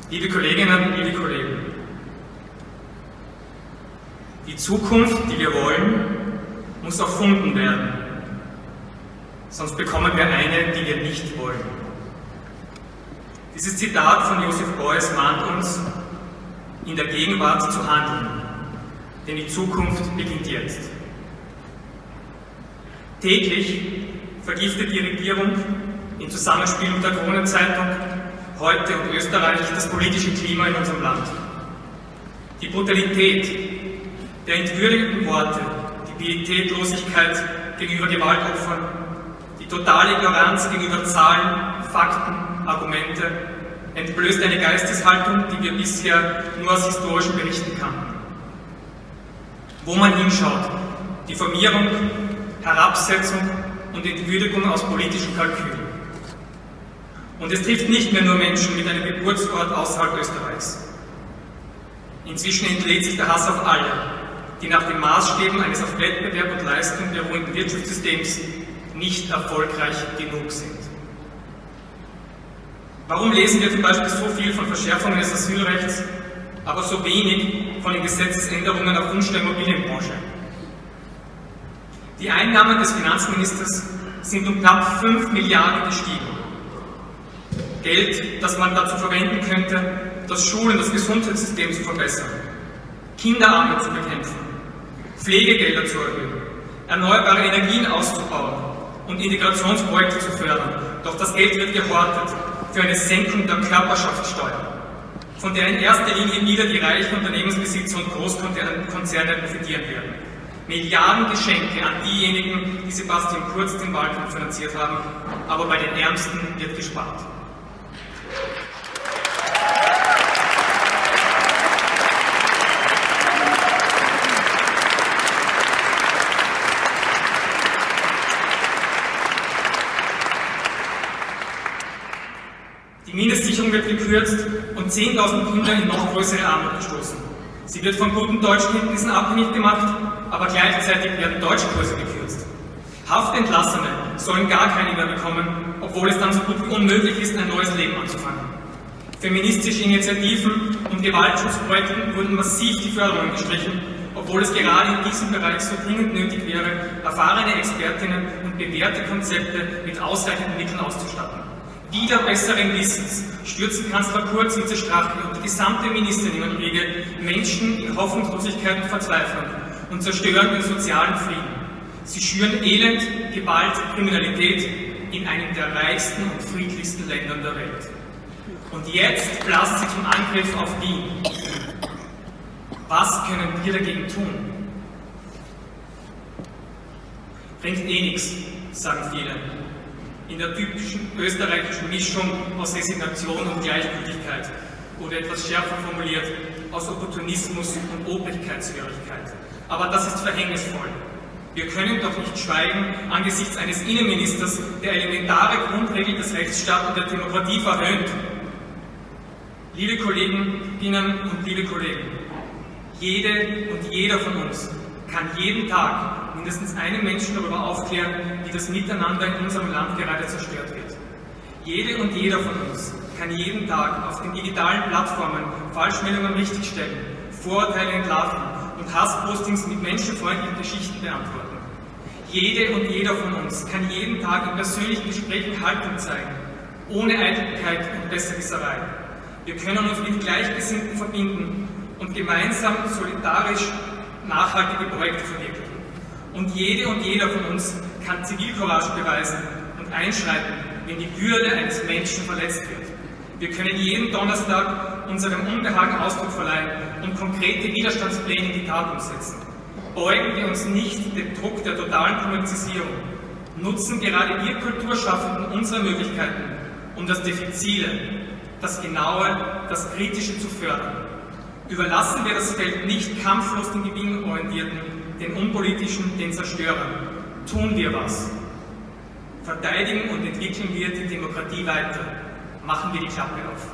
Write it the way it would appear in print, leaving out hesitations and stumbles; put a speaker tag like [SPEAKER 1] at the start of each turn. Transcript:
[SPEAKER 1] Liebe Kolleginnen, liebe Kollegen, die Zukunft, die wir wollen, muss erfunden werden, sonst bekommen wir eine, die wir nicht wollen. Dieses Zitat von Joseph Beuys mahnt uns, in der Gegenwart zu handeln, denn die Zukunft beginnt jetzt. Täglich vergiftet die Regierung im Zusammenspiel mit der Kronenzeitung, Heute und Österreich das politische Klima in unserem Land. Die Brutalität der entwürdigenden Worte, die Pietätlosigkeit gegenüber Gewaltopfern, die totale Ignoranz gegenüber Zahlen, Fakten, Argumente entblößt eine Geisteshaltung, die wir bisher nur aus historischen Berichten kannten. Wo man hinschaut, Diffamierung, Herabsetzung und Entwürdigung aus politischen Kalkülen. Und es trifft nicht mehr nur Menschen mit einem Geburtsort außerhalb Österreichs. Inzwischen entlädt sich der Hass auf alle, die nach den Maßstäben eines auf Wettbewerb und Leistung beruhenden Wirtschaftssystems nicht erfolgreich genug sind. Warum lesen wir zum Beispiel so viel von Verschärfungen des Asylrechts, aber so wenig von den Gesetzesänderungen auf Wunsch der Immobilienbranche? Die Einnahmen des Finanzministers sind um knapp 5 Milliarden gestiegen. Geld, das man dazu verwenden könnte, das Schulen, das Gesundheitssystem zu verbessern, Kinderarmut zu bekämpfen, Pflegegelder zu erhöhen, erneuerbare Energien auszubauen und Integrationsprojekte zu fördern. Doch das Geld wird gehortet für eine Senkung der Körperschaftssteuer, von der in erster Linie wieder die reichen Unternehmensbesitzer und Großkonzerne profitieren werden. Milliarden Geschenke an diejenigen, die Sebastian Kurz den Wahlkampf finanziert haben, aber bei den Ärmsten wird gespart. Die Mindestsicherung wird gekürzt und 10.000 Kinder in noch größere Armut gestoßen. Sie wird von guten Deutschkenntnissen abhängig gemacht, aber gleichzeitig werden Deutschkurse gekürzt. Haftentlassene sollen gar keine mehr bekommen, obwohl es dann so gut wie unmöglich ist, ein neues Leben anzufangen. Feministische Initiativen und Gewaltschutzprojekten wurden massiv die Förderung gestrichen, obwohl es gerade in diesem Bereich so dringend nötig wäre, erfahrene Expertinnen und bewährte Konzepte mit ausreichenden Mitteln auszustatten. Wieder besseren Wissens stürzen Kanzler Kurz und Strache und die gesamte Ministerinnenriege Menschen in Hoffnungslosigkeit und Verzweiflung und zerstören den sozialen Frieden. Sie schüren Elend, Gewalt, Kriminalität in einem der reichsten und friedlichsten Ländern der Welt. Und jetzt blasen sie zum Angriff auf Wien. Was können wir dagegen tun? Bringt eh nichts, sagen viele. In der typischen österreichischen Mischung aus Resignation und Gleichgültigkeit oder etwas schärfer formuliert aus Opportunismus und Obrigkeitshörigkeit. Aber das ist verhängnisvoll. Wir können doch nicht schweigen angesichts eines Innenministers, der elementare Grundregeln des Rechtsstaats und der Demokratie verhöhnt. Liebe Kolleginnen und liebe Kollegen, jede und jeder von uns kann jeden Tag mindestens einen Menschen darüber aufklären, wie das Miteinander in unserem Land gerade zerstört wird. Jede und jeder von uns kann jeden Tag auf den digitalen Plattformen Falschmeldungen richtigstellen, Vorurteile entlarven und Hasspostings mit menschenfreundlichen Geschichten beantworten. Jede und jeder von uns kann jeden Tag in persönlichen Gesprächen Haltung zeigen, ohne Eitelkeit und Besserwisserei. Wir können uns mit Gleichgesinnten verbinden und gemeinsam solidarisch nachhaltige Projekte verwirklichen. Und jede und jeder von uns kann Zivilcourage beweisen und einschreiten, wenn die Würde eines Menschen verletzt wird. Wir können jeden Donnerstag unserem Unbehagen Ausdruck verleihen und konkrete Widerstandspläne in die Tat umsetzen. Beugen wir uns nicht dem Druck der totalen Politisierung. Nutzen gerade wir Kulturschaffenden unsere Möglichkeiten, um das Diffizile, das Genaue, das Kritische zu fördern. Überlassen wir das Feld nicht kampflos den Gewinnorientierten, den Unpolitischen, den Zerstörern. Tun wir was. Verteidigen und entwickeln wir die Demokratie weiter. Machen wir die Klappe auf.